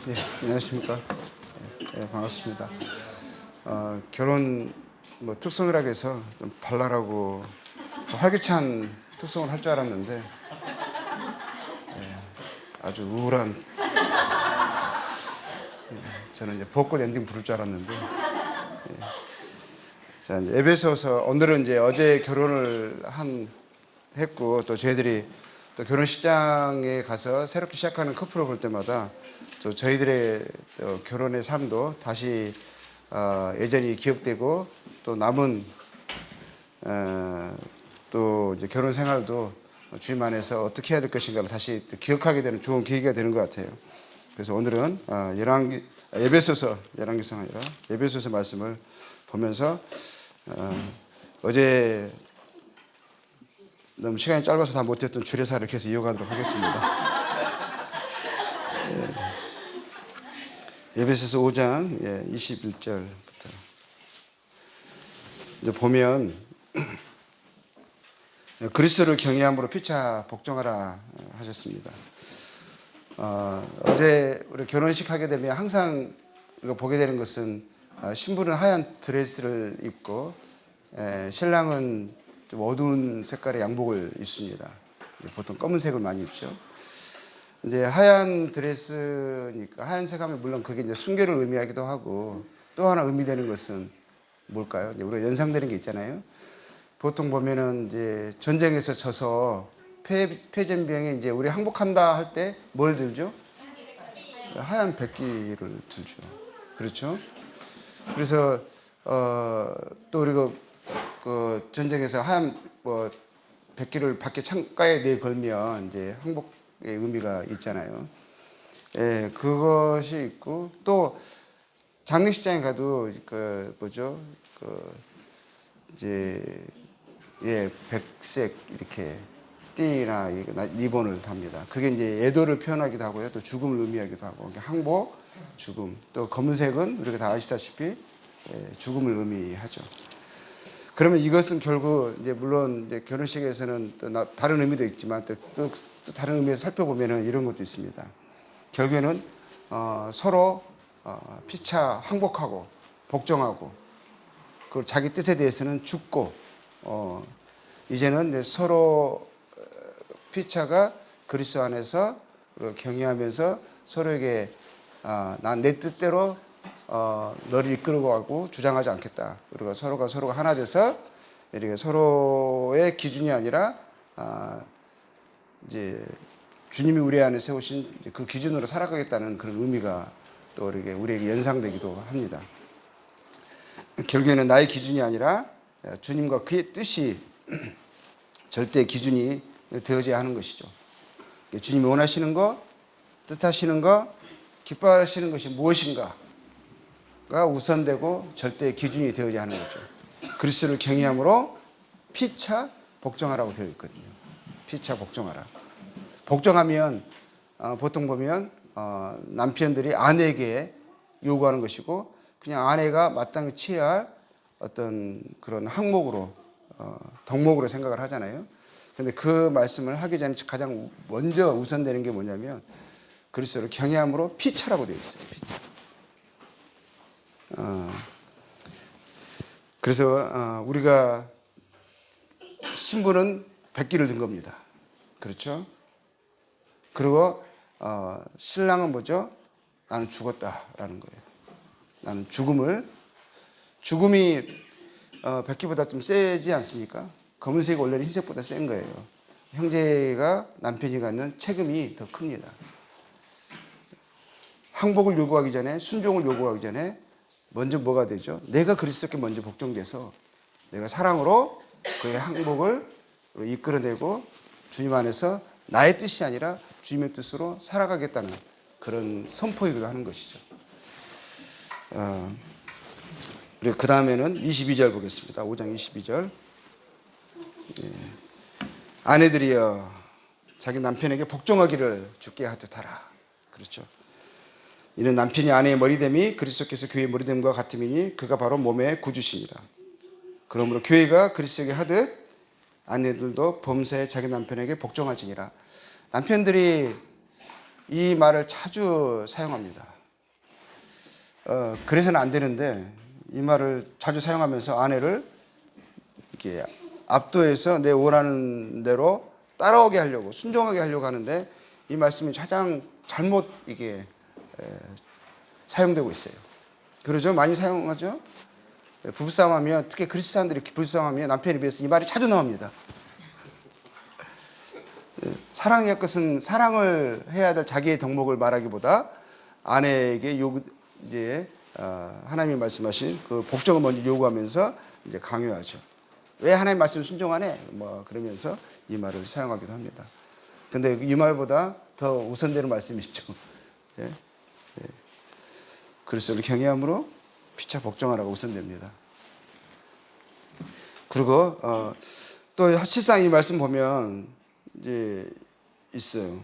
네, 안녕하십니까. 네, 반갑습니다. 결혼 특성이라고 해서 좀 발랄하고 좀 활기찬 특성을 할 줄 알았는데 아주 우울한, 저는 이제 벚꽃 엔딩 부를 줄 알았는데. 자, 이제 에베소서, 오늘은 이제 어제 결혼을 했고, 또 저희들이 또 결혼식장에 가서 새롭게 시작하는 커플을 볼 때마다 또 저희들의 결혼의 삶도 다시 예전이 기억되고, 또 남은 또 이제 결혼 생활도 주님 안에서 어떻게 해야 될 것인가를 다시 기억하게 되는 좋은 계기가 되는 것 같아요. 그래서 오늘은 에베소서, 열왕기서가 아니라 에베소서 말씀을 보면서 어제 너무 시간이 짧아서 다 못했던 주례사를 계속 이어가도록 하겠습니다. 에베소서 5장 21절부터 이제 보면 그리스도를 경외함으로 피차 복종하라 하셨습니다. 어제 우리 결혼식 하게 되면 항상 우리가 보게 되는 것은 신부는 하얀 드레스를 입고 신랑은 좀 어두운 색깔의 양복을 입습니다. 보통 검은색을 많이 입죠. 이제 하얀 드레스니까 하얀색 하면 물론 그게 이제 순결을 의미하기도 하고, 또 하나 의미되는 것은 뭘까요? 이제 우리가 연상되는 게 있잖아요. 보통 보면은 이제 전쟁에서 져서 패전병에 이제 우리 항복한다 할 때 뭘 들죠? 하얀 백기를 들죠. 그렇죠? 그래서 또 우리가 그 전쟁에서 하얀 백기를 밖에 창가에 내걸면 이제 항복의 의미가 있잖아요. 예, 그것이 있고, 또 장례식장에 가도 이제 백색 이렇게 띠나 리본을 답니다. 그게 이제 애도를 표현하기도 하고요, 또 죽음을 의미하기도 하고, 항복, 죽음. 또 검은색은 우리가 다 아시다시피 죽음을 의미하죠. 그러면 이것은 결국 이제 물론 이제 결혼식에서는 또 다른 의미도 있지만 또 다른 의미에서 살펴보면은 이런 것도 있습니다. 결국에는 서로 피차 항복하고 복종하고, 그 자기 뜻에 대해서는 죽고, 이제는 이제 서로 피차가 그리스도 안에서 경외하면서 서로에게 난 내 뜻대로 너를 이끌고 가고 주장하지 않겠다. 그리고 서로가 하나 돼서 이렇게 서로의 기준이 아니라 이제 주님이 우리 안에 세우신 그 기준으로 살아가겠다는 그런 의미가 또 우리에게 연상되기도 합니다. 결국에는 나의 기준이 아니라 주님과 그의 뜻이 절대 기준이 되어져야 하는 것이죠. 주님이 원하시는 것, 뜻하시는 것, 기뻐하시는 것이 무엇인가가 우선되고 절대 기준이 되어져야 하는 거죠. 그리스도를 경외함으로 피차 복종하라고 되어 있거든요. 피차 복종하라. 복종하면 보통 보면 남편들이 아내에게 요구하는 것이고, 그냥 아내가 마땅히 취해야 할 어떤 그런 항목으로 덕목으로 생각을 하잖아요. 그런데 그 말씀을 하기 전에 가장 먼저 우선되는 게 뭐냐면 그리스도를 경외함으로 피차라고 되어 있어요. 피차. 그래서 우리가 신부는 백기를 든 겁니다. 그렇죠? 그리고 신랑은 뭐죠? 나는 죽었다라는 거예요. 나는 죽음이 백기보다 좀 세지 않습니까? 검은색이 원래는 흰색보다 센 거예요. 형제가 남편이 갖는 책임이 더 큽니다. 항복을 요구하기 전에, 순종을 요구하기 전에 먼저 뭐가 되죠? 내가 그리스도께 먼저 복종돼서 내가 사랑으로 그의 항복을 이끌어내고 주님 안에서 나의 뜻이 아니라 주님의 뜻으로 살아가겠다는 그런 선포이기도 하는 것이죠. 그리고 그 다음에는 22절 보겠습니다. 5장 22절. 아내들이여 자기 남편에게 복종하기를 주께 하듯하라. 그렇죠. 이는 남편이 아내의 머리됨이 그리스도께서 교회의 머리됨과 같음이니 그가 바로 몸의 구주시니라. 그러므로 교회가 그리스도에게 하듯 아내들도 범사에 자기 남편에게 복종할지니라. 남편들이 이 말을 자주 사용합니다. 그래서는 안 되는데 이 말을 자주 사용하면서 아내를 이렇게 압도해서 내 원하는 대로 따라오게 하려고, 순종하게 하려고 하는데 이 말씀이 가장 잘못 이게 사용되고 있어요. 그러죠? 많이 사용하죠? 부부싸움하면, 특히 그리스도인들이 부부싸움하면 남편에 비해서 이 말이 자주 나옵니다. 사랑의 것은 사랑을 해야 될 자기의 덕목을 말하기보다 아내에게 이제 하나님이 말씀하신 그 복종을 먼저 요구하면서 이제 강요하죠. 왜 하나님 말씀 순종하네? 뭐 그러면서 이 말을 사용하기도 합니다. 근데 이 말보다 더 우선되는 말씀이죠. 예? 예. 그리스도를 경외함으로 피차 복종하라고 우선됩니다. 그리고 또 실상 이 말씀 보면 이제 있어요.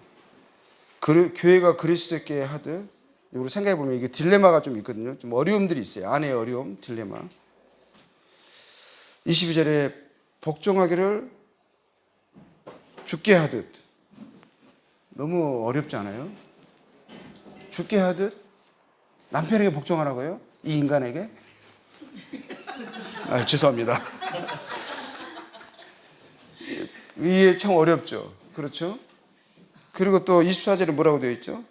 교회가 그리스도께 하듯, 이걸 생각해 보면 이게 딜레마가 좀 있거든요. 좀 어려움들이 있어요. 아내의 어려움, 딜레마. 22절에 복종하기를 죽게 하듯. 너무 어렵지 않아요? 죽게 하듯 남편에게 복종하라고요? 이 인간에게? 죄송합니다. 이게 참 어렵죠. 그렇죠? 그리고 또 24절에 뭐라고 되어 있죠?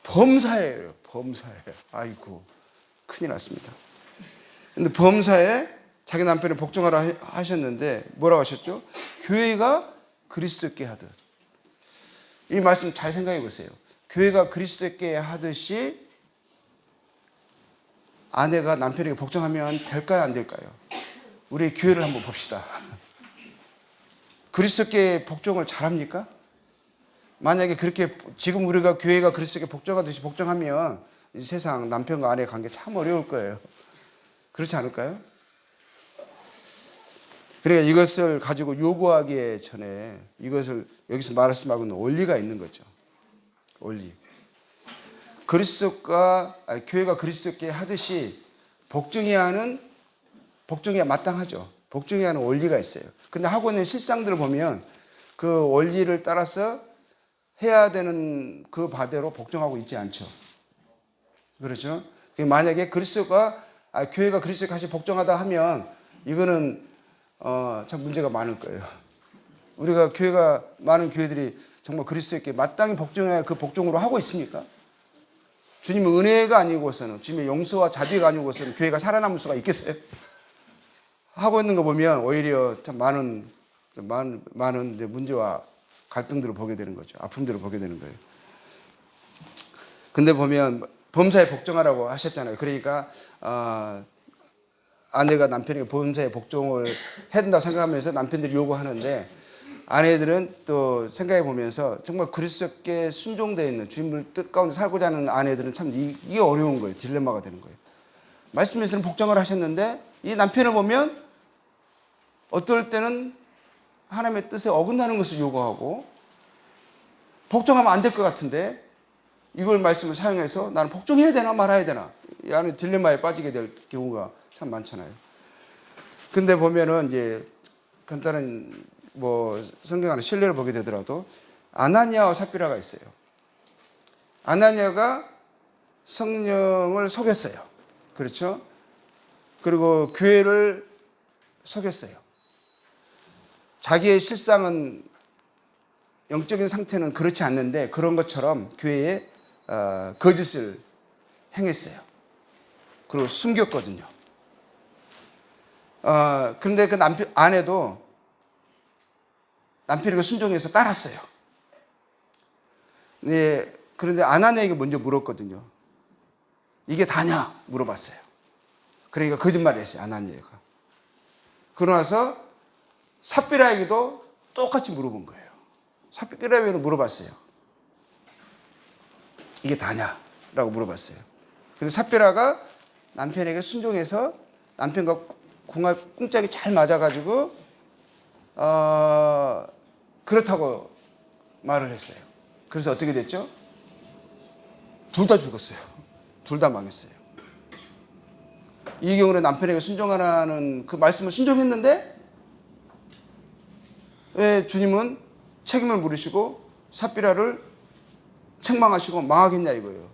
범사예요. 범사에. 아이고, 큰일 났습니다. 근데 범사에 자기 남편을 복종하라 하셨는데 뭐라고 하셨죠? 교회가 그리스도께 하듯. 이 말씀 잘 생각해 보세요. 교회가 그리스도께 하듯이 아내가 남편에게 복종하면 될까요? 안 될까요? 우리 교회를 한번 봅시다. 그리스도께 복종을 잘합니까? 만약에 그렇게 지금 우리가 교회가 그리스도께 복종하듯이 복종하면 이 세상 남편과 아내의 관계 참 어려울 거예요. 그렇지 않을까요? 그러니까 이것을 가지고 요구하기에 전에 이것을 여기서 말씀하고는 원리가 있는 거죠. 원리. 교회가 그리스도께 하듯이 복종해야 마땅하죠. 복종해야 하는 원리가 있어요. 근데 하고 있는 실상들을 보면 그 원리를 따라서 해야 되는 그 바대로 복종하고 있지 않죠. 그렇죠? 만약에 교회가 그리스도께 같이 복종하다 하면 이거는 참 문제가 많을 거예요. 우리가 많은 교회들이 정말 그리스도께 마땅히 복종해야 할 그 복종으로 하고 있습니까? 주님의 은혜가 아니고서는, 주님의 용서와 자비가 아니고서는 교회가 살아남을 수가 있겠어요? 하고 있는 거 보면 오히려 참 많은 이제 문제와 갈등들을 보게 되는 거죠. 아픔들을 보게 되는 거예요. 근데 보면 범사에 복종하라고 하셨잖아요. 그러니까 아내가 남편에게 범사에 복종을 해야 된다고 생각하면서 남편들이 요구하는데, 아내들은 또 생각해 보면서 정말 그리스도께 순종되어 있는 주님을 뜻 가운데 살고자 하는 아내들은 참 이게 어려운 거예요. 딜레마가 되는 거예요. 말씀에서는 복종을 하셨는데 이 남편을 보면 어떨 때는 하나님의 뜻에 어긋나는 것을 요구하고, 복종하면 안 될 것 같은데 이걸 말씀을 사용해서 나는 복종해야 되나 말아야 되나, 이 안에 딜레마에 빠지게 될 경우가 참 많잖아요. 근데 보면은 이제 간단한 성경 안에 신뢰를 보게 되더라도 아나니아와 삽비라가 있어요. 아나니아가 성령을 속였어요. 그렇죠? 그리고 교회를 속였어요. 자기의 실상은, 영적인 상태는 그렇지 않는데 그런 것처럼 교회에 거짓을 행했어요. 그리고 숨겼거든요. 그런데 그 아내도 남편에게 순종해서 따랐어요. 네, 그런데 아나니아에게 먼저 물었거든요. 이게 다냐? 물어봤어요. 그러니까 거짓말을 했어요, 아나니아가. 그러고 나서 삽비라에게도 똑같이 물어본 거예요. 삽비라에게도 물어봤어요. 이게 다냐? 라고 물어봤어요. 근데 삽비라가 남편에게 순종해서 남편과 궁짝이 잘 맞아가지고 그렇다고 말을 했어요. 그래서 어떻게 됐죠? 둘 다 죽었어요. 둘 다 망했어요. 이 경우는 남편에게 순종하라는 그 말씀을 순종했는데 왜 주님은 책임을 물으시고 삽비라를 책망하시고 망하겠냐 이거예요.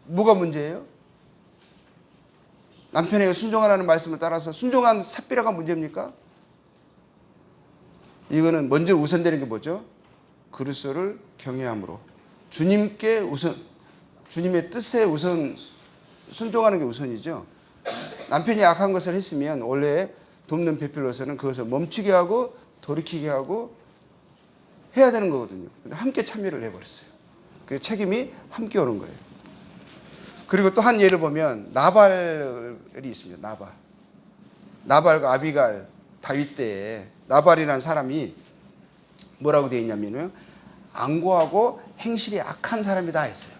뭐가 문제예요? 남편에게 순종하라는 말씀을 따라서 순종한 삽비라가 문제입니까? 이거는 먼저 우선되는 게 뭐죠? 그리스도를 경외함으로 주님께 우선, 주님의 뜻에 우선 순종하는 게 우선이죠. 남편이 악한 것을 했으면 원래 돕는 배필로서는 그것을 멈추게 하고 돌이키게 하고 해야 되는 거거든요. 근데 함께 참여를 해버렸어요. 그 책임이 함께 오는 거예요. 그리고 또 한 예를 보면 나발이 있습니다. 나발과 아비갈 다윗 때에 나발이라는 사람이 뭐라고 되어 있냐면요, 안고하고 행실이 악한 사람이다 했어요.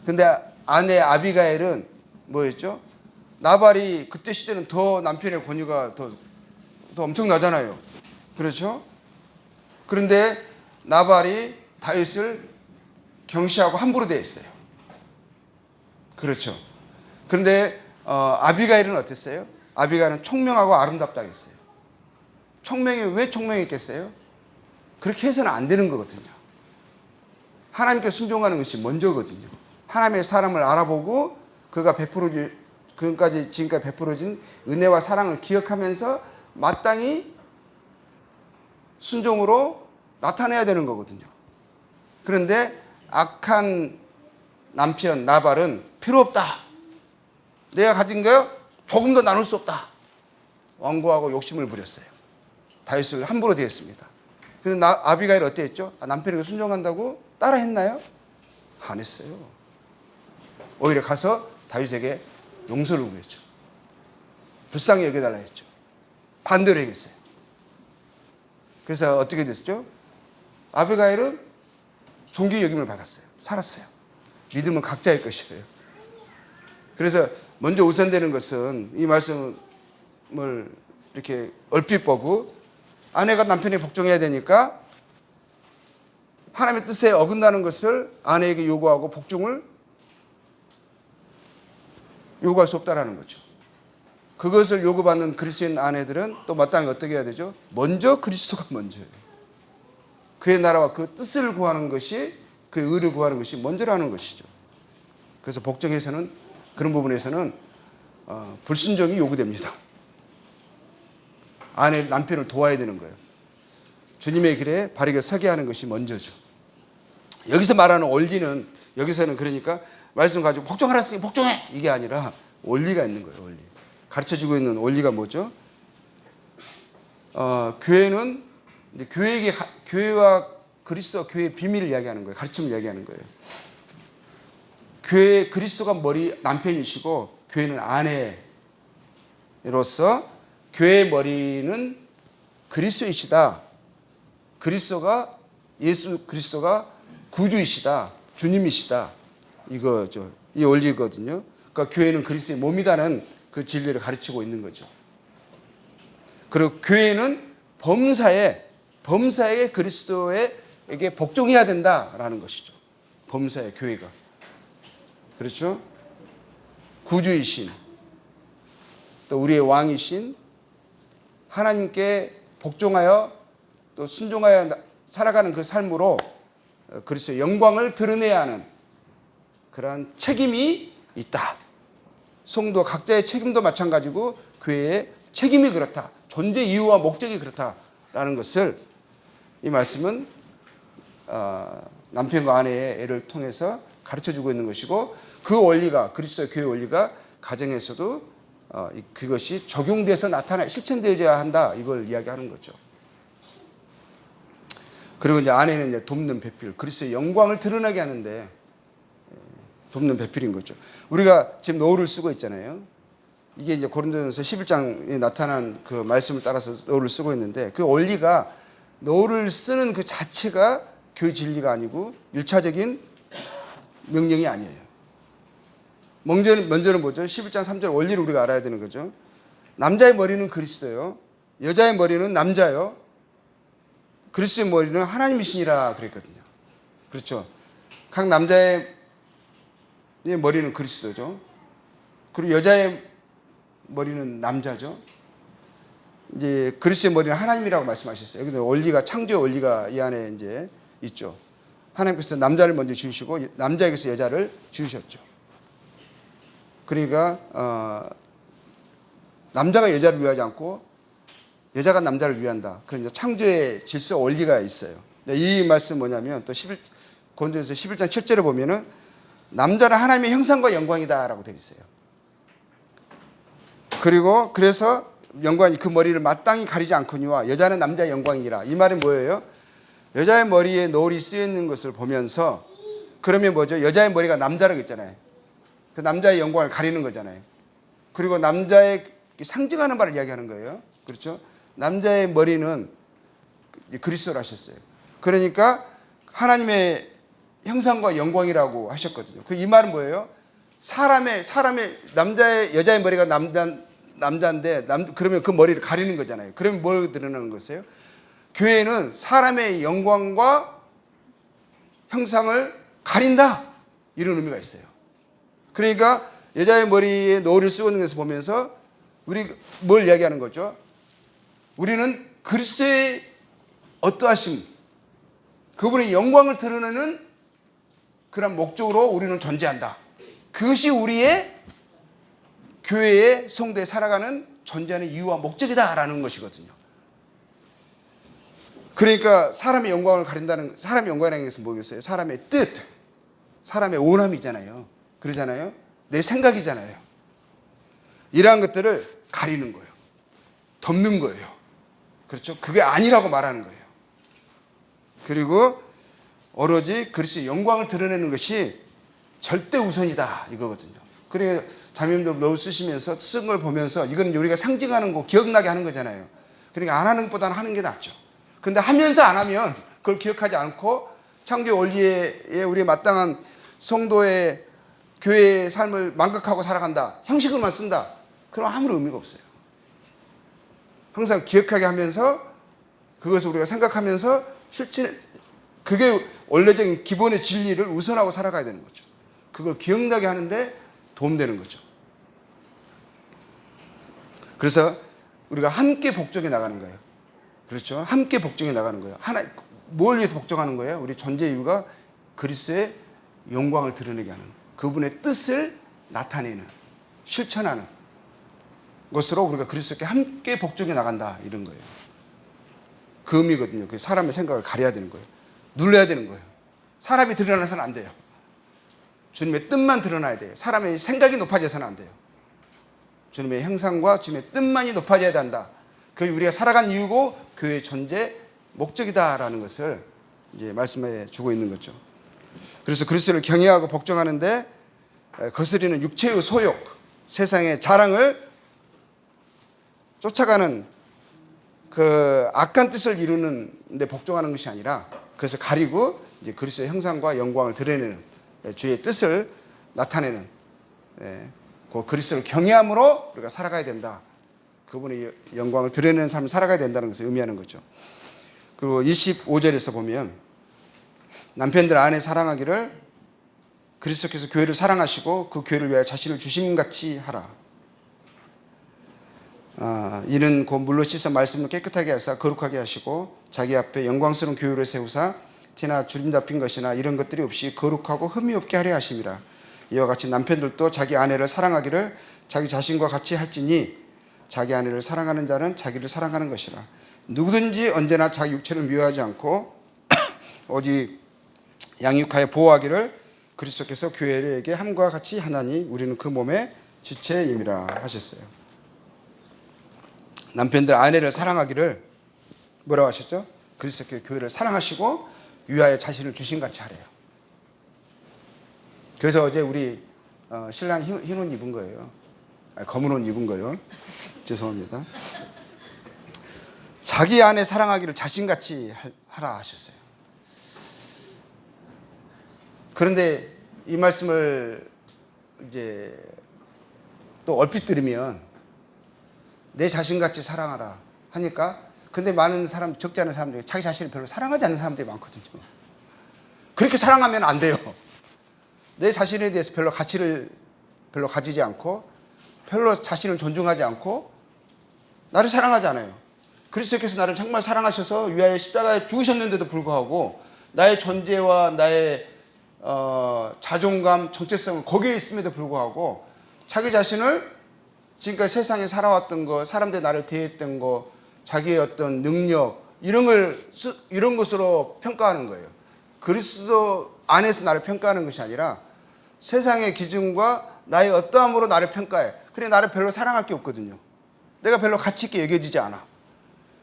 근데 아내 아비가일은 뭐였죠? 나발이 그때 시대는 더 남편의 권위가 더 엄청나잖아요. 그렇죠? 그런데 나발이 다윗을 경시하고 함부로 대했어요. 그렇죠. 그런데 아비가일은 어땠어요? 아비가일은 총명하고 아름답다 했어요. 총명이 왜 총명했겠어요? 그렇게 해서는 안 되는 거거든요. 하나님께 순종하는 것이 먼저거든요. 하나님의 사람을 알아보고 그가 지금까지 베풀어진 은혜와 사랑을 기억하면서 마땅히 순종으로 나타내야 되는 거거든요. 그런데 악한 남편 나발은 필요 없다. 내가 가진 거 조금 더 나눌 수 없다. 완고하고 욕심을 부렸어요. 다윗을 함부로 대했습니다. 그래서 아비가일 어땠죠? 남편에게 순종한다고 따라 했나요? 안 했어요. 오히려 가서 다윗에게 용서를 구했죠. 불쌍히 여겨달라 했죠. 반대로 했어요. 그래서 어떻게 됐죠? 아비가일은 존귀 여김을 받았어요. 살았어요. 믿음은 각자의 것이에요. 그래서 먼저 우선되는 것은 이 말씀을 이렇게 얼핏 보고 아내가 남편에게 복종해야 되니까 하나님의 뜻에 어긋나는 것을 아내에게 요구하고 복종을 요구할 수 없다라는 거죠. 그것을 요구받는 그리스도인 아내들은 또 마땅히 어떻게 해야 되죠? 먼저 그리스도가 먼저예요. 그의 나라와 그 뜻을 구하는 것이, 그의 의를 구하는 것이 먼저라는 것이죠. 그래서 복종에서는, 그런 부분에서는 불순종이 요구됩니다. 남편을 도와야 되는 거예요. 주님의 길에 바르게 서게 하는 것이 먼저죠. 여기서 말하는 원리는, 여기서는 그러니까 말씀 가지고 복종하라 했으니 복종해! 이게 아니라 원리가 있는 거예요. 원리. 가르쳐주고 있는 원리가 뭐죠? 교회는 이제 교회와 그리스도, 교회의 비밀을 이야기하는 거예요. 가르침을 이야기하는 거예요. 교회, 그리스도가 남편이시고 교회는 아내로서 교회의 머리는 그리스도이시다. 예수 그리스도가 구주이시다. 주님이시다. 이거죠. 이 원리거든요. 그러니까 교회는 그리스도의 몸이다는 그 진리를 가르치고 있는 거죠. 그리고 교회는 범사에 그리스도에게 복종해야 된다라는 것이죠. 범사에 교회가. 그렇죠? 구주이신, 또 우리의 왕이신 하나님께 복종하여 또 순종하여 살아가는 그 삶으로 그리스도의 영광을 드러내야 하는 그러한 책임이 있다. 성도 각자의 책임도 마찬가지고 교회의 책임이 그렇다. 존재 이유와 목적이 그렇다라는 것을 이 말씀은 남편과 아내의 애를 통해서 가르쳐주고 있는 것이고, 그 원리가, 그리스도의 교회 원리가 가정에서도 그것이 적용돼서 실천되어야 한다. 이걸 이야기하는 거죠. 그리고 이제 아내는 이제 돕는 배필, 그리스도의 영광을 드러나게 하는데 돕는 배필인 거죠. 우리가 지금 노를 쓰고 있잖아요. 이게 이제 고린도전서 11장에 나타난 그 말씀을 따라서 노를 쓰고 있는데, 그 원리가 노를 쓰는 그 자체가 교회 진리가 아니고 1차적인 명령이 아니에요. 먼저는 뭐죠? 11장 3절 원리를 우리가 알아야 되는 거죠. 남자의 머리는 그리스도요, 여자의 머리는 남자요, 그리스도의 머리는 하나님이시니라 그랬거든요. 그렇죠? 각 남자의 머리는 그리스도죠. 그리고 여자의 머리는 남자죠. 이제 그리스도의 머리는 하나님이라고 말씀하셨어요. 여기서 원리가, 창조의 원리가 이 안에 이제 있죠. 하나님께서 남자를 먼저 지으시고 남자에게서 여자를 지으셨죠. 그러니까 남자가 여자를 위하지 않고 여자가 남자를 위한다. 그런 창조의 질서 원리가 있어요. 이 말씀 뭐냐면 또 고린도전서 11장 7절에 보면은 남자는 하나님의 형상과 영광이다라고 되어 있어요. 그리고 그래서 영광이 그 머리를 마땅히 가리지 않거니와 여자는 남자의 영광이라. 이 말은 뭐예요? 여자의 머리에 노을이 쓰여 있는 것을 보면서 그러면 뭐죠? 여자의 머리가 남자라고 했잖아요. 그 남자의 영광을 가리는 거잖아요. 그리고 남자의 상징하는 바를 이야기하는 거예요. 그렇죠? 남자의 머리는 그리스도로 하셨어요. 그러니까 하나님의 형상과 영광이라고 하셨거든요. 그 이 말은 뭐예요? 사람의 여자의 머리가 남자인데 그러면 그 머리를 가리는 거잖아요. 그러면 뭘 드러나는 것이에요? 교회는 사람의 영광과 형상을 가린다. 이런 의미가 있어요. 그러니까 여자의 머리에 노을을 쓰고 있는 것을 보면서 우리 뭘 이야기하는 거죠? 우리는 그리스도의 어떠하심, 그분의 영광을 드러내는 그런 목적으로 우리는 존재한다. 그것이 우리의 교회의 성도에 살아가는 존재하는 이유와 목적이다라는 것이거든요. 그러니까 사람의 영광을 가린다는, 사람의 영광이라는 것은 뭐겠어요? 사람의 뜻, 사람의 원함이잖아요. 그러잖아요. 내 생각이잖아요. 이러한 것들을 가리는 거예요. 덮는 거예요. 그렇죠? 그게 아니라고 말하는 거예요. 그리고 오로지 그리스도의 영광을 드러내는 것이 절대 우선이다 이거거든요. 그래서 자매님들 노트 쓰시면서 쓴 걸 보면서 이건 우리가 상징하는 거 기억나게 하는 거잖아요. 그러니까 안 하는 것보다는 하는 게 낫죠. 근데 하면서 안 하면 그걸 기억하지 않고 창조 원리에 우리의 마땅한 성도의 교회의 삶을 망각하고 살아간다. 형식으로만 쓴다. 그럼 아무런 의미가 없어요. 항상 기억하게 하면서 그것을 우리가 생각하면서 실천해, 그게 원래적인 기본의 진리를 우선하고 살아가야 되는 거죠. 그걸 기억나게 하는데 도움되는 거죠. 그래서 우리가 함께 복종해 나가는 거예요. 그렇죠? 함께 복종해 나가는 거예요. 뭘 위해서 복종하는 거예요? 우리 존재 이유가 그리스도의 영광을 드러내게 하는, 그분의 뜻을 나타내는, 실천하는 것으로 우리가 그리스도께 함께 복종해 나간다 이런 거예요. 그 의미거든요. 그 사람의 생각을 가려야 되는 거예요. 눌러야 되는 거예요. 사람이 드러나서는 안 돼요. 주님의 뜻만 드러나야 돼요. 사람의 생각이 높아져서는 안 돼요. 주님의 형상과 주님의 뜻만이 높아져야 된다. 그게 우리가 살아간 이유고 교회의 존재 목적이다라는 것을 이제 말씀해 주고 있는 거죠. 그래서 그리스도를 경외하고 복종하는데 거스리는 육체의 소욕, 세상의 자랑을 쫓아가는 그 악한 뜻을 이루는 데 복종하는 것이 아니라 그것을 가리고 이제 그리스도의 형상과 영광을 드러내는 주의 뜻을 나타내는 그 그리스도를 경외함으로 우리가 살아가야 된다. 그분의 영광을 드러내는 삶을 살아가야 된다는 것을 의미하는 거죠. 그리고 25절에서 보면 남편들 아내 사랑하기를 그리스도께서 교회를 사랑하시고 그 교회를 위하여 자신을 주심같이 하라. 이는 곧 물로 씻어 말씀을 깨끗하게 하사 거룩하게 하시고 자기 앞에 영광스러운 교회를 세우사 티나 주름 잡힌 것이나 이런 것들이 없이 거룩하고 흠이 없게 하려 하심이라. 이와 같이 남편들도 자기 아내를 사랑하기를 자기 자신과 같이 할지니 자기 아내를 사랑하는 자는 자기를 사랑하는 것이라. 누구든지 언제나 자기 육체를 미워하지 않고 오직 양육하여 보호하기를 그리스도께서 교회에게 함과 같이 하나니 우리는 그 몸의 지체임이라 하셨어요. 남편들 아내를 사랑하기를 뭐라고 하셨죠? 그리스도께서 교회를 사랑하시고 위하여 자신을 주신같이 하래요. 그래서 어제 우리 신랑 흰 옷 입은 거예요. 검은 옷 입은 거예요. 죄송합니다. 자기 아내 사랑하기를 자신같이 하라 하셨어요. 그런데 이 말씀을 이제 또 얼핏 들으면 내 자신같이 사랑하라 하니까, 근데 많은 사람, 적지 않은 사람들이 자기 자신을 별로 사랑하지 않는 사람들이 많거든요. 그렇게 사랑하면 안 돼요. 내 자신에 대해서 별로 가치를 별로 가지지 않고 별로 자신을 존중하지 않고 나를 사랑하지 않아요. 그리스도께서 나를 정말 사랑하셔서 위하여 십자가에 죽으셨는데도 불구하고 나의 존재와 나의 자존감, 정체성은 거기에 있음에도 불구하고 자기 자신을 지금까지 세상에 살아왔던 거, 사람들이 나를 대했던 거, 자기의 어떤 능력 이런 것으로 평가하는 거예요. 그리스도 안에서 나를 평가하는 것이 아니라 세상의 기준과 나의 어떠함으로 나를 평가해. 그래, 나를 별로 사랑할 게 없거든요. 내가 별로 가치 있게 여겨지지 않아.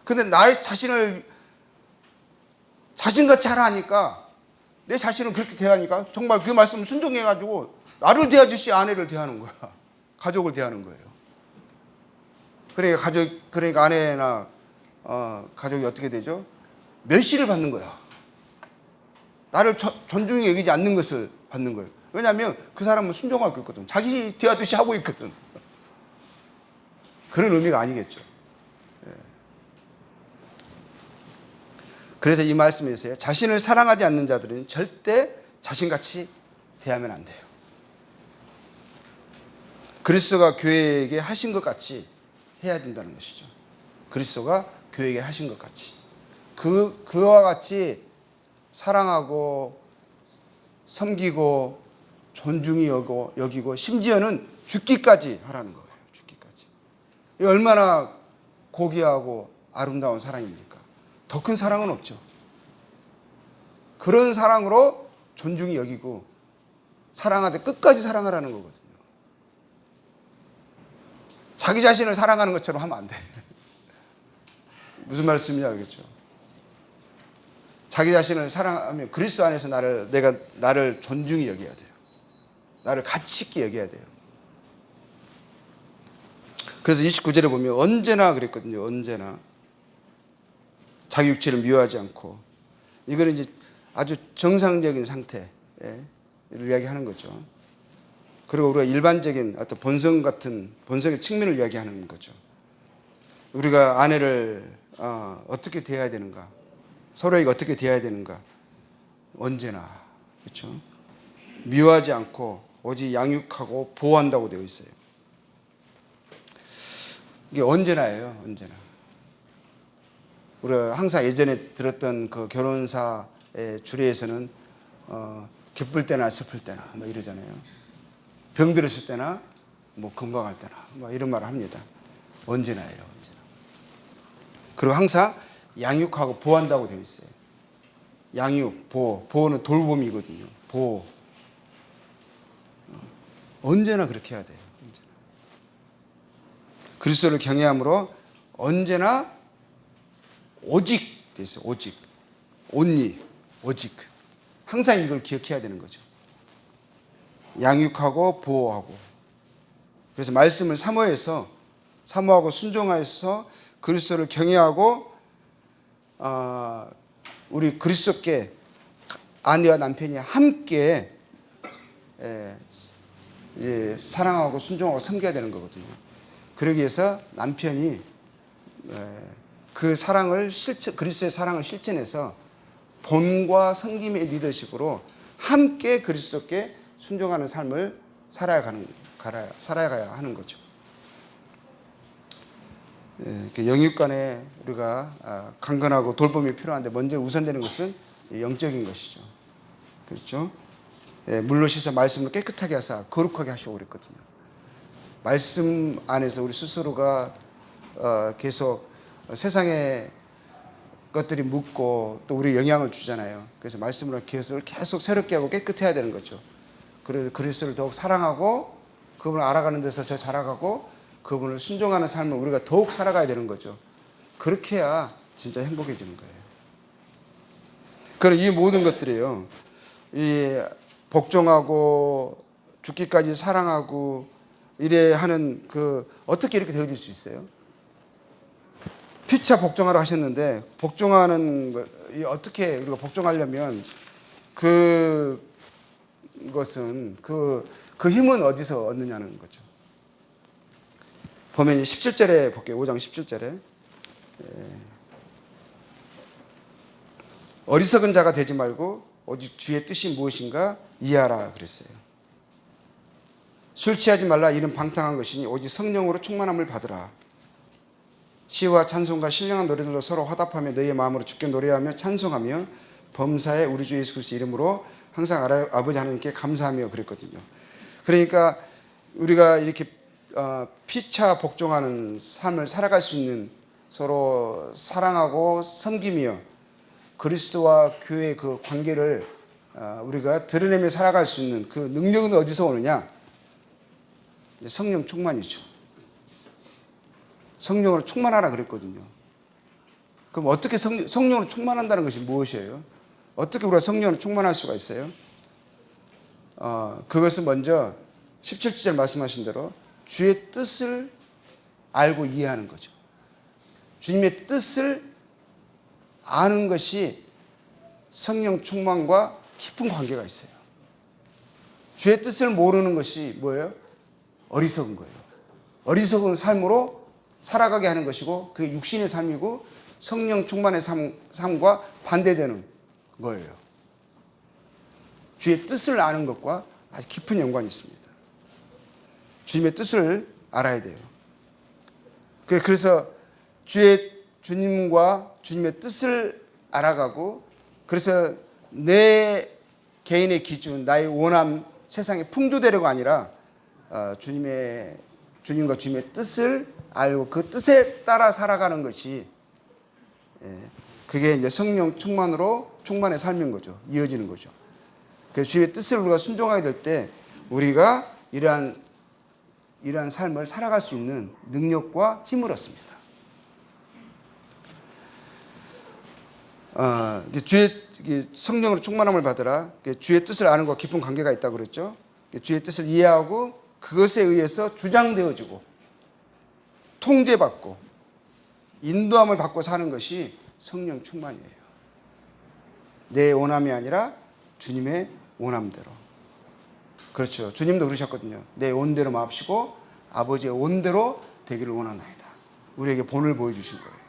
근데 나의 자신을 자신같이 하라 하니까, 내 자신을 그렇게 대하니까 정말 그 말씀을 순종해가지고 나를 대하듯이 아내를 대하는 거야. 가족을 대하는 거예요. 그러니까 아내나 가족이 어떻게 되죠? 멸시를 받는 거야. 나를 존중히 여기지 않는 것을 받는 거예요. 왜냐하면 그 사람은 순종하고 있거든. 자기 대하듯이 하고 있거든. 그런 의미가 아니겠죠. 그래서 이 말씀에서요, 자신을 사랑하지 않는 자들은 절대 자신같이 대하면 안 돼요. 그리스도가 교회에게 하신 것 같이 해야 된다는 것이죠. 그리스도가 교회에게 하신 것 같이. 그와 같이 사랑하고 섬기고 존중히 여기고 심지어는 죽기까지 하라는 거예요. 죽기까지. 이 얼마나 고귀하고 아름다운 사랑입니까? 더 큰 사랑은 없죠. 그런 사랑으로 존중히 여기고 사랑하되 끝까지 사랑하라는 거거든요. 자기 자신을 사랑하는 것처럼 하면 안 돼. 무슨 말씀인지 알겠죠? 자기 자신을 사랑하면 그리스도 안에서 나를 존중히 여겨야 돼요. 나를 가치 있게 여겨야 돼요. 그래서 29절에 보면 언제나 그랬거든요. 언제나. 자기 육체를 미워하지 않고. 이거는 이제 아주 정상적인 상태를 이야기하는 거죠. 그리고 우리가 일반적인 어떤 본성의 측면을 이야기하는 거죠. 우리가 아내를 어떻게 대해야 되는가, 서로에게 어떻게 대해야 되는가, 언제나, 그렇죠? 미워하지 않고 오직 양육하고 보호한다고 되어 있어요. 이게 언제나예요, 언제나. 우리가 항상 예전에 들었던 그 결혼사의 주례에서는 기쁠 때나 슬플 때나 뭐 이러잖아요. 병들었을 때나 뭐 건강할 때나 뭐 이런 말을 합니다. 언제나예요, 언제나. 그리고 항상 양육하고 보호한다고 되어 있어요. 양육, 보호는 돌봄이거든요. 보호. 언제나 그렇게 해야 돼요. 언제나. 그리스도를 경외함으로 언제나 오직 돼 있어요. 오직. only. 오직. 항상 이걸 기억해야 되는 거죠. 양육하고 보호하고. 그래서 말씀을 사모하고 순종하여서 그리스도를 경외하고 우리 그리스도께 아내와 남편이 함께 사랑하고 순종하고 섬겨야 되는 거거든요. 그러기 위해서 남편이 그 사랑을 그리스도의 사랑을 실천해서 본과 섬김의 리더십으로 함께 그리스도께 순종하는 삶을 살아가야 하는 거죠. 영육 간에 우리가 강건하고 돌봄이 필요한데 먼저 우선되는 것은 영적인 것이죠. 그렇죠? 물로 씻어 말씀을 깨끗하게 하사 거룩하게 하시고 그랬거든요. 말씀 안에서 우리 스스로가 계속 세상의 것들이 묻고 또 우리 영향을 주잖아요. 그래서 말씀으로 계속 새롭게 하고 깨끗해야 되는 거죠. 그래서 그리스도를 더욱 사랑하고 그분을 알아가는 데서 더 자라가고 그분을 순종하는 삶을 우리가 더욱 살아가야 되는 거죠. 그렇게 해야 진짜 행복해지는 거예요. 그럼 이 모든 것들이요, 이 복종하고 죽기까지 사랑하고 이래 하는 어떻게 이렇게 되어질 수 있어요? 피차 복종하라 하셨는데 복종하는 것, 어떻게 우리가 복종하려면 그것은 그 힘은 어디서 얻느냐는 거죠. 보면 17절에 볼게요. 5장 17절에 어리석은 자가 되지 말고 오직 주의 뜻이 무엇인가 이해하라 그랬어요. 술 취하지 말라. 이는 방탕한 것이니 오직 성령으로 충만함을 받으라. 시와 찬송과 신령한 노래들로 서로 화답하며 너희의 마음으로 주께 노래하며 찬송하며 범사에 우리 주 예수 그리스도 이름으로 항상 아버지 하나님께 감사하며 그랬거든요. 그러니까 우리가 이렇게 피차 복종하는 삶을 살아갈 수 있는, 서로 사랑하고 섬기며 그리스도와 교회의 그 관계를 우리가 드러내며 살아갈 수 있는 그 능력은 어디서 오느냐? 성령 충만이죠. 성령으로 충만하라 그랬거든요. 그럼 어떻게 성령으로 충만한다는 것이 무엇이에요? 어떻게 우리가 성령으로 충만할 수가 있어요? 그것은 먼저 17절 말씀하신 대로 주의 뜻을 알고 이해하는 거죠. 주님의 뜻을 아는 것이 성령 충만과 깊은 관계가 있어요. 주의 뜻을 모르는 것이 뭐예요? 어리석은 거예요. 어리석은 삶으로 살아가게 하는 것이고, 그게 육신의 삶이고 성령 충만의 삶과 반대되는 거예요. 주의 뜻을 아는 것과 아주 깊은 연관이 있습니다. 주님의 뜻을 알아야 돼요. 그래서 주님과 주님의 뜻을 알아가고, 그래서 내 개인의 기준, 나의 원함, 세상에 풍조되려고 아니라 주님과 주님의 뜻을 알고 그 뜻에 따라 살아가는 것이, 그게 이제 성령 충만의 삶인 거죠. 이어지는 거죠. 그래서 주님의 뜻을 우리가 순종하게 될 때 우리가 이러한 삶을 살아갈 수 있는 능력과 힘을 얻습니다. 주의 성령으로 충만함을 받으라. 주의 뜻을 아는 것과 깊은 관계가 있다고 그랬죠. 주의 뜻을 이해하고 그것에 의해서 주장되어지고 통제받고 인도함을 받고 사는 것이 성령 충만이에요. 내 원함이 아니라 주님의 원함대로. 그렇죠. 주님도 그러셨거든요. 내 온대로 마옵시고 아버지의 온대로 되기를 원하나이다. 우리에게 본을 보여주신 거예요.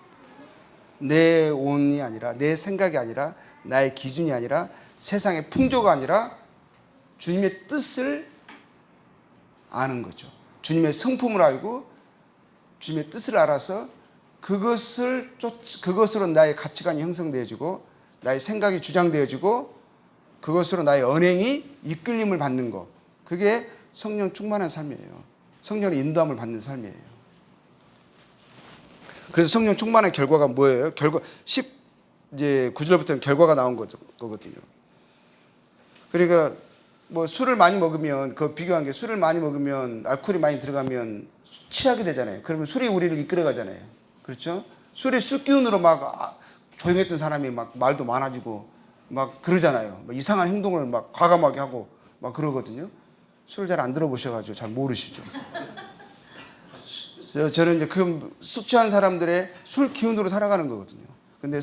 내 온이 아니라, 내 생각이 아니라, 나의 기준이 아니라, 세상의 풍조가 아니라 주님의 뜻을 아는 거죠. 주님의 성품을 알고 주님의 뜻을 알아서 그것으로 나의 가치관이 형성되어지고 나의 생각이 주장되어지고 그것으로 나의 언행이 이끌림을 받는 것. 그게 성령 충만한 삶이에요. 성령의 인도함을 받는 삶이에요. 그래서 성령 충만한 결과가 뭐예요? 9절부터는 결과가 나온 거거든요. 그러니까 뭐 술을 많이 먹으면, 그 비교한 게 술을 많이 먹으면 알코올이 많이 들어가면 취하게 되잖아요. 그러면 술이 우리를 이끌어 가잖아요. 그렇죠? 술의 술 기운으로 막 조용했던 사람이 막 말도 많아지고 막 그러잖아요. 막 이상한 행동을 막 과감하게 하고 막 그러거든요. 술 잘 안 들어보셔가지고 잘 모르시죠. 저는 이제 그 술 취한 사람들의 술 기운으로 살아가는 거거든요. 근데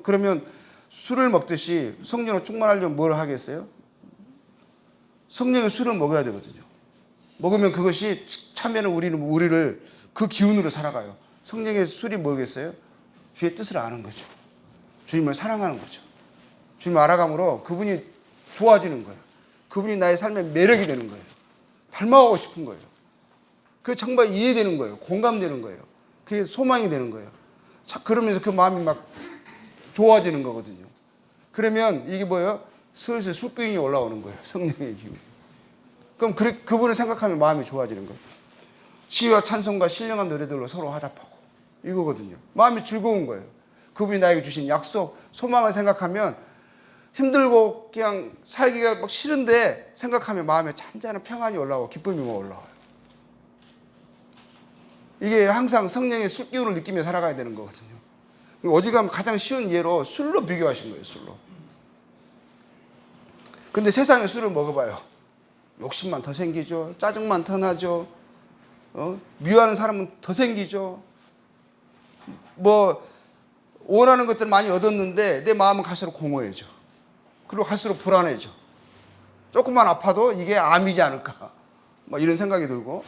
그러면 술을 먹듯이 성령으로 충만하려면 뭘 하겠어요? 성령의 술을 먹어야 되거든요. 먹으면 그것이 차면은 우리를 그 기운으로 살아가요. 성령의 술이 뭐겠어요? 주의 뜻을 아는 거죠. 주님을 사랑하는 거죠. 주님을 알아감으로 그분이 좋아지는 거예요. 그분이 나의 삶의 매력이 되는 거예요. 닮아가고 싶은 거예요. 그게 정말 이해되는 거예요. 공감되는 거예요. 그게 소망이 되는 거예요. 그러면서 그 마음이 막 좋아지는 거거든요. 그러면 이게 뭐예요? 슬슬 술기운이 올라오는 거예요. 성령의 기운이. 그럼 그분을 생각하면 마음이 좋아지는 거예요. 시와 찬송과 신령한 노래들로 서로 화답하고 이거거든요. 마음이 즐거운 거예요. 그분이 나에게 주신 약속, 소망을 생각하면 힘들고 그냥 살기가 막 싫은데 생각하면 마음에 잔잔한 평안이 올라오고 기쁨이 올라와요. 이게 항상 성령의 술 기운을 느끼며 살아가야 되는 거거든요. 어지간하면 가장 쉬운 예로 술로 비교하신 거예요. 술로. 근데 세상에 술을 먹어봐요. 욕심만 더 생기죠. 짜증만 더 나죠. 미워하는 사람은 더 생기죠. 뭐 원하는 것들 많이 얻었는데 내 마음은 갈수록 공허해져. 그리고 갈수록 불안해져. 조금만 아파도 이게 암이지 않을까. 막 이런 생각이 들고,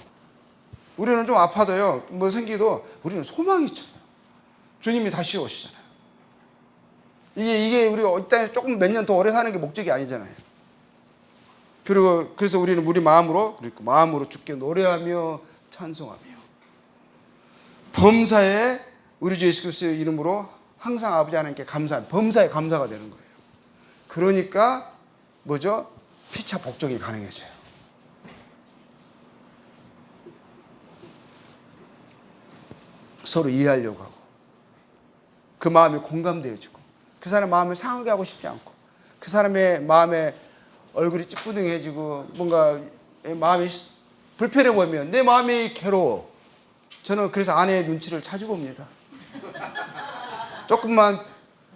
우리는 좀 아파도요, 뭐 생기도 우리는 소망이 있잖아요. 주님이 다시 오시잖아요. 이게 우리가 일단 조금 몇 년 더 오래 사는 게 목적이 아니잖아요. 그래서 우리는 우리 마음으로 주께 노래하며 찬송하며 범사에 우리 주 예수 그리스도의 이름으로 항상 아버지 하나님께 범사에 감사가 되는 거예요. 그러니까 뭐죠? 피차 복종이 가능해져요. 서로 이해하려고 하고 그 마음이 공감되어지고 그 사람 마음을 상하게 하고 싶지 않고 그 사람의 마음에 얼굴이 찌뿌둥해지고 뭔가 마음이 불편해 보이면 내 마음이 괴로워. 저는 그래서 아내의 눈치를 자주 봅니다. 조금만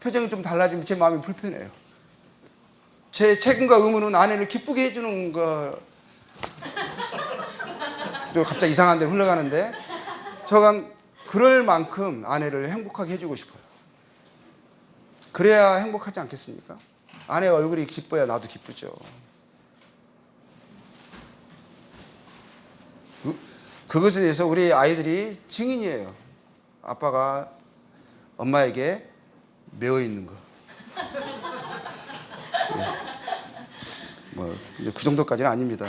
표정이 좀 달라지면 제 마음이 불편해요. 제 책임과 의무는 아내를 기쁘게 해주는 거. 갑자기 이상한 데 흘러가는데 저건 그럴 만큼 아내를 행복하게 해주고 싶어요. 그래야 행복하지 않겠습니까? 아내 얼굴이 기뻐야 나도 기쁘죠. 그것에 대해서 우리 아이들이 증인이에요. 아빠가 엄마에게 매어 있는 거. 뭐 이제 그 정도까지는 아닙니다.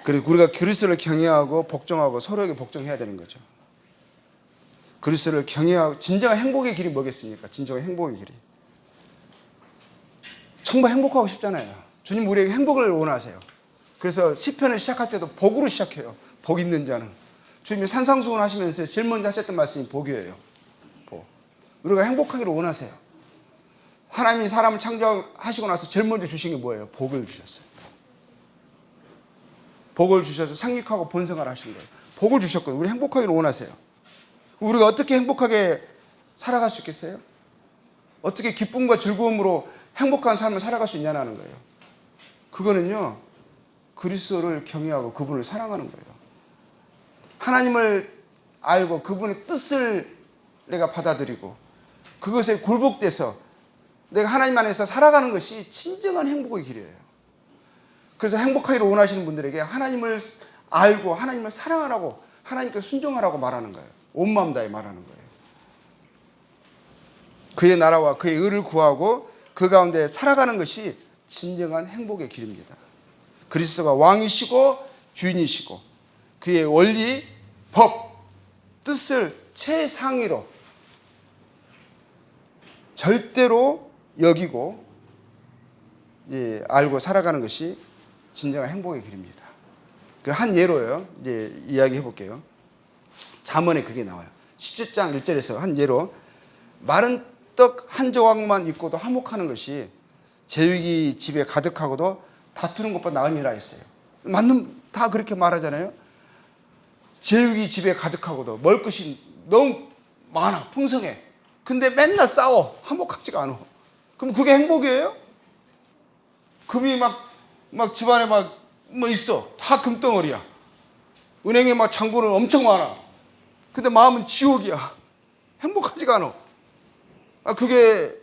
그리고 우리가 그리스도를 경외하고 복종하고 서로에게 복종해야 되는 거죠. 그리스도를 경외하고 진정한 행복의 길이 뭐겠습니까? 진정한 행복의 길이. 정말 행복하고 싶잖아요. 주님 우리에게 행복을 원하세요. 그래서 시편을 시작할 때도 복으로 시작해요. 복 있는 자는. 주님이 산상수훈 하시면서 제일 먼저 하셨던 말씀이 복이에요. 복. 우리가 행복하기를 원하세요. 하나님이 사람을 창조하시고 나서 제일 먼저 주신 게 뭐예요? 복을 주셨어요. 복을 주셔서 상륙하고 번성을 하신 거예요. 복을 주셨거든요. 우리 행복하기를 원하세요. 우리가 어떻게 행복하게 살아갈 수 있겠어요? 어떻게 기쁨과 즐거움으로 행복한 삶을 살아갈 수 있냐는 거예요. 그거는요, 그리스도를 경외하고 그분을 사랑하는 거예요. 하나님을 알고 그분의 뜻을 내가 받아들이고 그것에 굴복돼서 내가 하나님 안에서 살아가는 것이 진정한 행복의 길이에요. 그래서 행복하기를 원하시는 분들에게 하나님을 알고 하나님을 사랑하라고 하나님께 순종하라고 말하는 거예요. 온 마음 다해 말하는 거예요. 그의 나라와 그의 의를 구하고 그 가운데 살아가는 것이 진정한 행복의 길입니다. 그리스도가 왕이시고 주인이시고 그의 원리, 법, 뜻을 최상위로 절대로 여기고 알고 살아가는 것이 진정한 행복의 길입니다. 한 예로요. 이야기해 볼게요. 잠언에 그게 나와요. 17장 1절에서 한 예로 마른 떡 한 조각만 있고도 화목하는 것이 제육이 집에 가득하고도 다투는 것보다 나으니라 했어요. 맞는 다 그렇게 말하잖아요. 제육이 집에 가득하고도 먹을 것이 너무 많아 풍성해. 근데 맨날 싸워 화목하지가 않아. 그럼 그게 행복이에요? 금이 막 집안에 뭐 있어. 다 금덩어리야. 은행에 잔고는 엄청 많아. 근데 마음은 지옥이야. 행복하지가 않아. 그게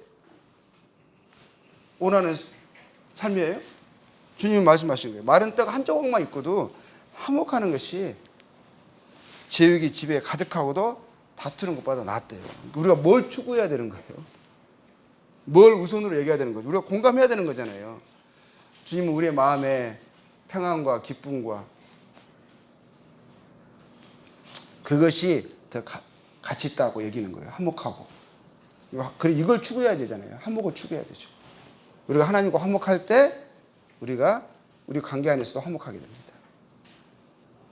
원하는 삶이에요? 주님이 말씀하신 거예요. 마른 떡 한 조각만 있고도 화목하는 것이 제육이 집에 가득하고도 다투는 것보다 낫대요. 우리가 뭘 추구해야 되는 거예요? 뭘 우선으로 얘기해야 되는 거죠? 우리가 공감해야 되는 거잖아요. 주님은 우리의 마음에 평안과 기쁨과 그것이 더 가치 있다고 여기는 거예요. 화목하고. 그래 이걸 추구해야 되잖아요. 화목을 추구해야 되죠. 우리가 하나님과 화목할 때 우리가 우리 관계 안에서도 화목하게 됩니다.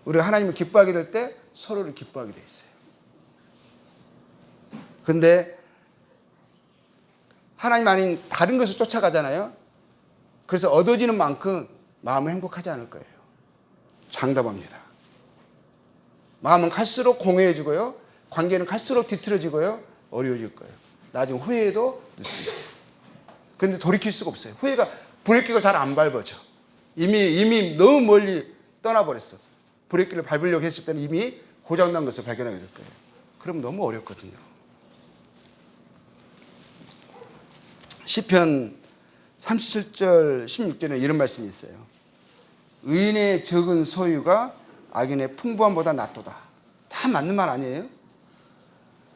우리가 하나님을 기뻐하게 될 때 서로를 기뻐하게 돼 있어요. 근데 하나님 아닌 다른 것을 쫓아가잖아요. 그래서 얻어지는 만큼 마음은 행복하지 않을 거예요. 장담합니다. 마음은 갈수록 공허해지고요. 관계는 갈수록 뒤틀어지고요. 어려워질 거예요. 나중에 후회해도 늦습니다. 근데 돌이킬 수가 없어요. 후회가 브레이크를 잘 안 밟아져. 이미 너무 멀리 떠나버렸어. 브레이크를 밟으려고 했을 때는 이미 고장난 것을 발견하게 될 거예요. 그럼 너무 어렵거든요. 시편 37절 16절에 이런 말씀이 있어요. 의인의 적은 소유가 악인의 풍부함보다 낫도다. 다 맞는 말 아니에요?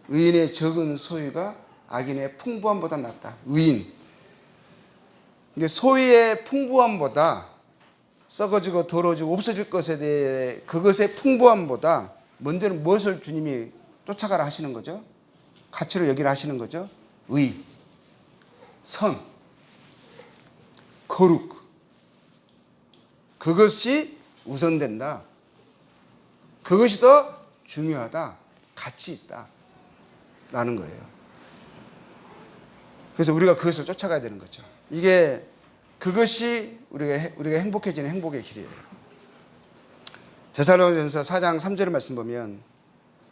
의인의 적은 소유가 악인의 풍부함보다 낫다. 의인. 이게 소유의 풍부함보다 썩어지고 더러워지고 없어질 것에 대해 그것의 풍부함보다 먼저는 무엇을 주님이 쫓아가라 하시는 거죠? 가치로 여기라 하시는 거죠? 의, 선, 거룩. 그것이 우선된다. 그것이 더 중요하다. 가치 있다. 라는 거예요. 그래서 우리가 그것을 쫓아가야 되는 거죠. 그것이 우리가 행복해지는 행복의 길이에요. 데살로니가전서 4장 3절 말씀 보면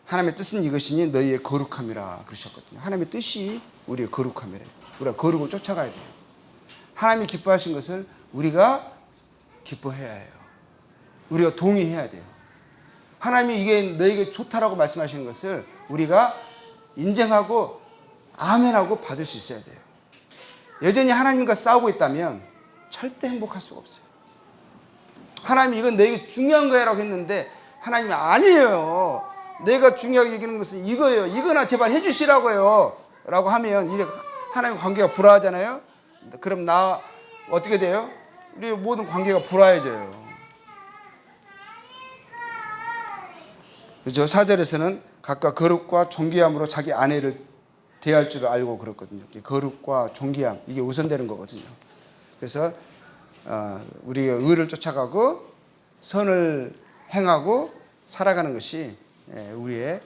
하나님의 뜻은 이것이니 너희의 거룩함이라 그러셨거든요. 하나님의 뜻이 우리의 거룩함이래요. 우리가 거룩을 쫓아가야 돼요. 하나님이 기뻐하신 것을 우리가 기뻐해야 해요. 우리가 동의해야 돼요. 하나님이 이게 너에게 좋다라고 말씀하시는 것을 우리가 인정하고 아멘하고 받을 수 있어야 돼요. 여전히 하나님과 싸우고 있다면 절대 행복할 수가 없어요. 하나님이 이건 너에게 중요한 거야라고 했는데 하나님이 아니에요. 내가 중요하게 여기는 것은 이거예요. 이거나 제발 해주시라고요. 라고 하면 하나님과 관계가 불화하잖아요. 그럼 나 어떻게 돼요? 우리 모든 관계가 불화해져요. 그렇죠? 4절에서는 각각 거룩과 존귀함으로 자기 아내를 대할 줄을 알고 그렇거든요. 거룩과 존귀함 이게 우선되는 거거든요. 그래서 우리가 의를 쫓아가고 선을 행하고 살아가는 것이 우리의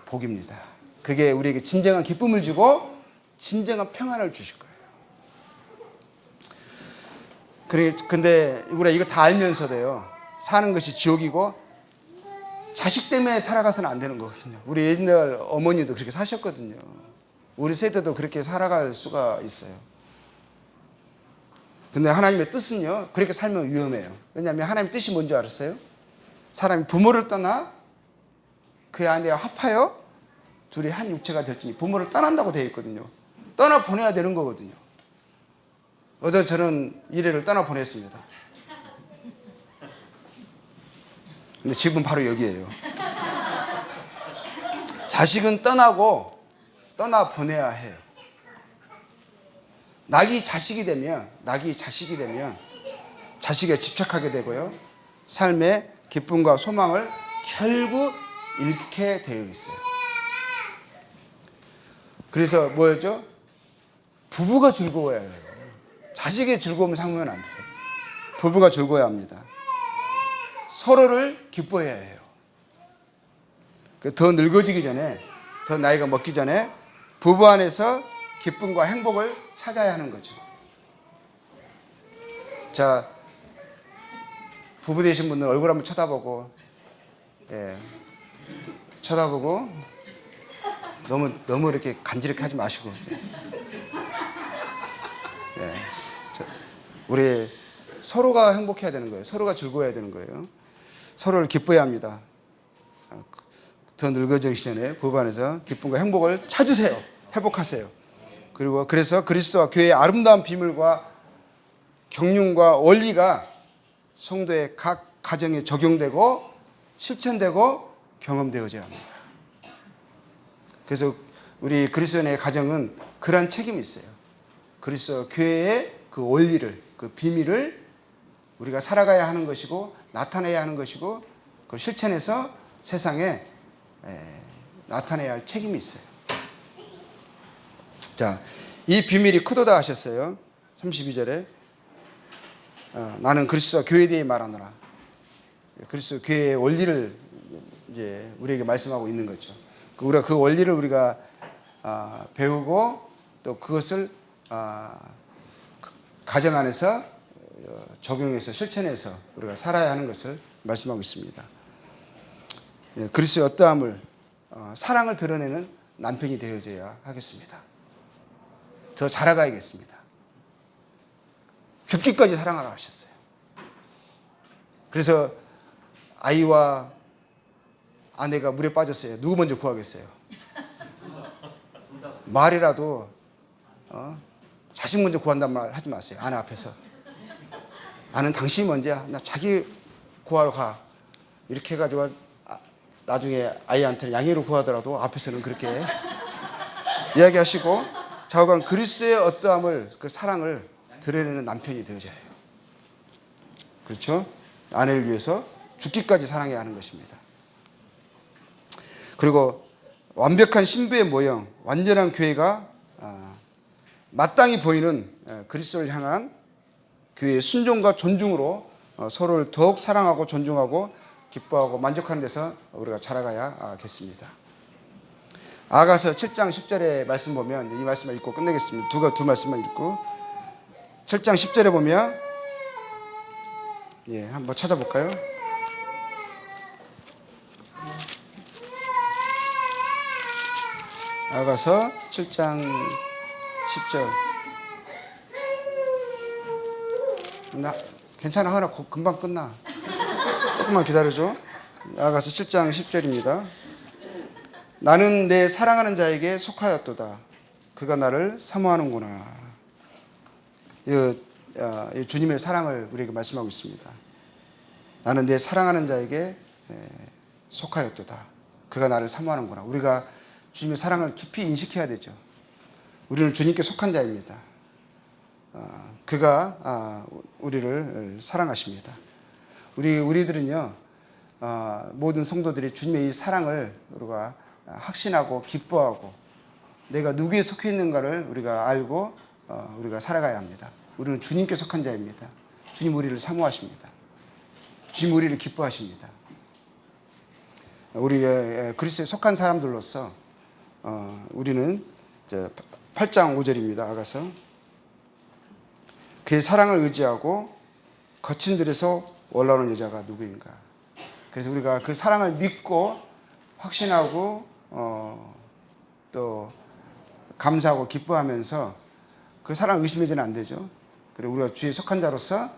복입니다. 그게 우리에게 진정한 기쁨을 주고 진정한 평안을 주실 거예요. 근데 우리가 이거 다 알면서도요, 사는 것이 지옥이고 자식 때문에 살아가서는 안 되는 거거든요. 우리 옛날 어머니도 그렇게 사셨거든요. 우리 세대도 그렇게 살아갈 수가 있어요. 근데 하나님의 뜻은요, 그렇게 살면 위험해요. 왜냐하면 하나님의 뜻이 뭔지 알았어요? 사람이 부모를 떠나 그 아내와 합하여 둘이 한 육체가 될지니 부모를 떠난다고 되어 있거든요. 떠나 보내야 되는 거거든요. 어제 저는 이래를 떠나 보냈습니다. 근데 집은 바로 여기예요. 자식은 떠나 보내야 해요. 낙이 자식이 되면 자식에 집착하게 되고요. 삶의 기쁨과 소망을 결국 잃게 되어 있어요. 그래서 뭐였죠? 부부가 즐거워야 해요. 자식의 즐거움을 삼으면 안 돼요. 부부가 즐거워야 합니다. 서로를 기뻐해야 해요. 더 늙어지기 전에, 더 나이가 먹기 전에 부부 안에서 기쁨과 행복을 찾아야 하는 거죠. 자, 부부 되신 분들 얼굴 한번 쳐다보고, 쳐다보고 너무 이렇게 간지럽게 하지 마시고, 우리 서로가 행복해야 되는 거예요. 서로가 즐거워야 되는 거예요. 서로를 기뻐해야 합니다. 더 늙어지기 전에 부부 안에서 기쁨과 행복을 찾으세요. 회복하세요. 그리고 그래서 그리스도와 교회의 아름다운 비밀과 경륜과 원리가 성도의 각 가정에 적용되고 실천되고 경험되어져야 합니다. 그래서 우리 그리스도인의 가정은 그러한 책임이 있어요. 그리스도 교회의 그 원리를, 그 비밀을 우리가 살아가야 하는 것이고 나타내야 하는 것이고 그 실천해서 세상에 나타내야 할 책임이 있어요. 자, 이 비밀이 크도다 하셨어요. 32절에 나는 그리스도와 교회에 대해 말하노라. 그리스도 교회의 원리를 이제 우리에게 말씀하고 있는 거죠. 우리가 그 원리를 우리가 배우고 또 그것을 가정 안에서 적용해서 실천해서 우리가 살아야 하는 것을 말씀하고 있습니다. 그리스도의 어떠함을 사랑을 드러내는 남편이 되어져야 하겠습니다. 더 자라가야겠습니다. 죽기까지 사랑하라 하셨어요. 그래서 아이와 아내가 물에 빠졌어요. 누구 먼저 구하겠어요? 말이라도 자식 먼저 구한단 말 하지 마세요. 아내 앞에서. 나는 당신이 먼저야. 나 자기 구하러 가. 이렇게 해가지고 나중에 아이한테 양해로 구하더라도 앞에서는 그렇게 이야기하시고 좌우간 그리스도의 어떠함을, 그 사랑을 드러내는 남편이 되어져야 해요. 그렇죠? 아내를 위해서 죽기까지 사랑해야 하는 것입니다. 그리고 완벽한 신부의 모형, 완전한 교회가 마땅히 보이는 그리스도를 향한 교회의 순종과 존중으로 서로를 더욱 사랑하고 존중하고 기뻐하고 만족하는 데서 우리가 자라가야겠습니다. 아가서 7장 10절의 말씀 보면 이 말씀만 읽고 끝내겠습니다. 두 말씀만 읽고 7장 10절에 보면 한번 찾아볼까요? 아가서 7장 10절. 괜찮아, 하나 금방 끝나. 조금만 기다려줘. 아가서 7장 10절입니다. 나는 내 사랑하는 자에게 속하였도다. 그가 나를 사모하는구나. 이 주님의 사랑을 우리에게 말씀하고 있습니다. 나는 내 사랑하는 자에게 속하였도다. 그가 나를 사모하는구나. 우리가 주님의 사랑을 깊이 인식해야 되죠. 우리는 주님께 속한 자입니다. 그가 우리를 사랑하십니다. 우리들은요, 모든 성도들이 주님의 이 사랑을 우리가 확신하고 기뻐하고 내가 누구에 속해 있는가를 우리가 알고 우리가 살아가야 합니다. 우리는 주님께 속한 자입니다. 주님 우리를 사모하십니다. 주님 우리를 기뻐하십니다. 우리 그리스도에 속한 사람들로서 우리는 8장 5절입니다. 아가서 그의 사랑을 의지하고 거친 들에서 올라오는 여자가 누구인가. 그래서 우리가 그 사랑을 믿고 확신하고 또 감사하고 기뻐하면서 그 사랑을 의심해서는 안 되죠. 그리고 우리가 주에 속한 자로서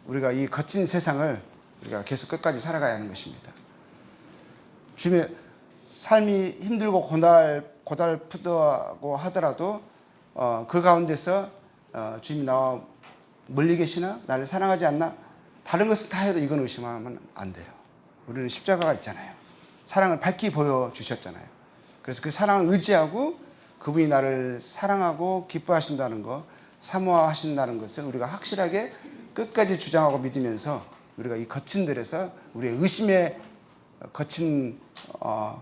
우리가 이 거친 세상을 우리가 계속 끝까지 살아가야 하는 것입니다. 주님의 삶이 힘들고 고달프다고 하더라도 그 가운데서 주님이 나와 멀리 계시나? 나를 사랑하지 않나? 다른 것은 다 해도 이건 의심하면 안 돼요. 우리는 십자가가 있잖아요. 사랑을 밝히 보여주셨잖아요. 그래서 그 사랑을 의지하고 그분이 나를 사랑하고 기뻐하신다는 것, 사모하신다는 것을 우리가 확실하게 끝까지 주장하고 믿으면서 우리가 이 거친 들에서 우리의 의심의 거친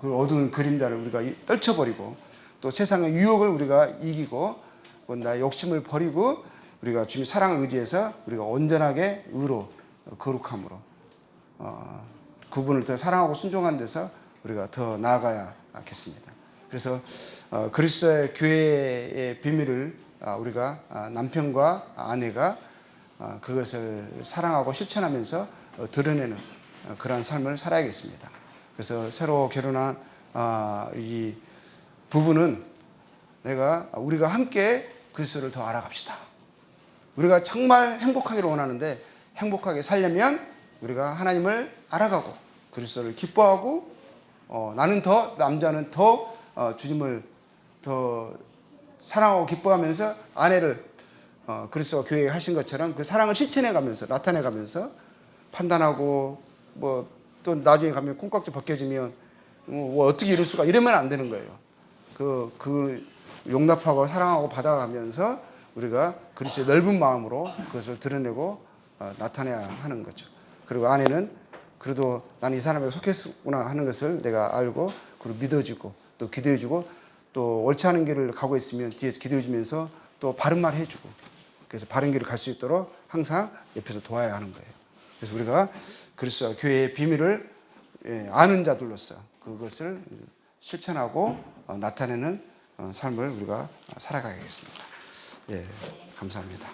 그 어두운 그림자를 우리가 떨쳐버리고 또 세상의 유혹을 우리가 이기고 나의 욕심을 버리고 우리가 주님의 사랑을 의지해서 우리가 온전하게 의로 거룩함으로 그분을 더 사랑하고 순종하는 데서 우리가 더 나아가야겠습니다. 그래서 그리스도의 교회의 비밀을 우리가 남편과 아내가 그것을 사랑하고 실천하면서 드러내는 그러한 삶을 살아야겠습니다. 그래서 새로 결혼한 이 부부는 우리가 함께 그리스도를 더 알아갑시다. 우리가 정말 행복하기를 원하는데 행복하게 살려면 우리가 하나님을 알아가고 그리스도를 기뻐하고 남자는 더 주님을 더 사랑하고 기뻐하면서 아내를 그리스도가 교회에 하신 것처럼 그 사랑을 실천해가면서 나타내가면서 판단하고 또 나중에 가면 콩깍지 벗겨지면 어떻게 이럴 수가 이러면 안 되는 거예요. 그 용납하고 사랑하고 받아가면서 우리가 그리스도의 넓은 마음으로 그것을 드러내고 나타내야 하는 거죠. 그리고 아내는 그래도 나는 이 사람에게 속했구나 하는 것을 내가 알고 그리고 믿어주고 또 기도해주고 또 옳지 않은 길을 가고 있으면 뒤에서 기도해주면서 또 바른 말 해주고 그래서 바른 길을 갈 수 있도록 항상 옆에서 도와야 하는 거예요. 그래서 우리가 그리스도와 교회의 비밀을 아는 자들로서 그것을 실천하고 나타내는 삶을 우리가 살아가야겠습니다. 감사합니다.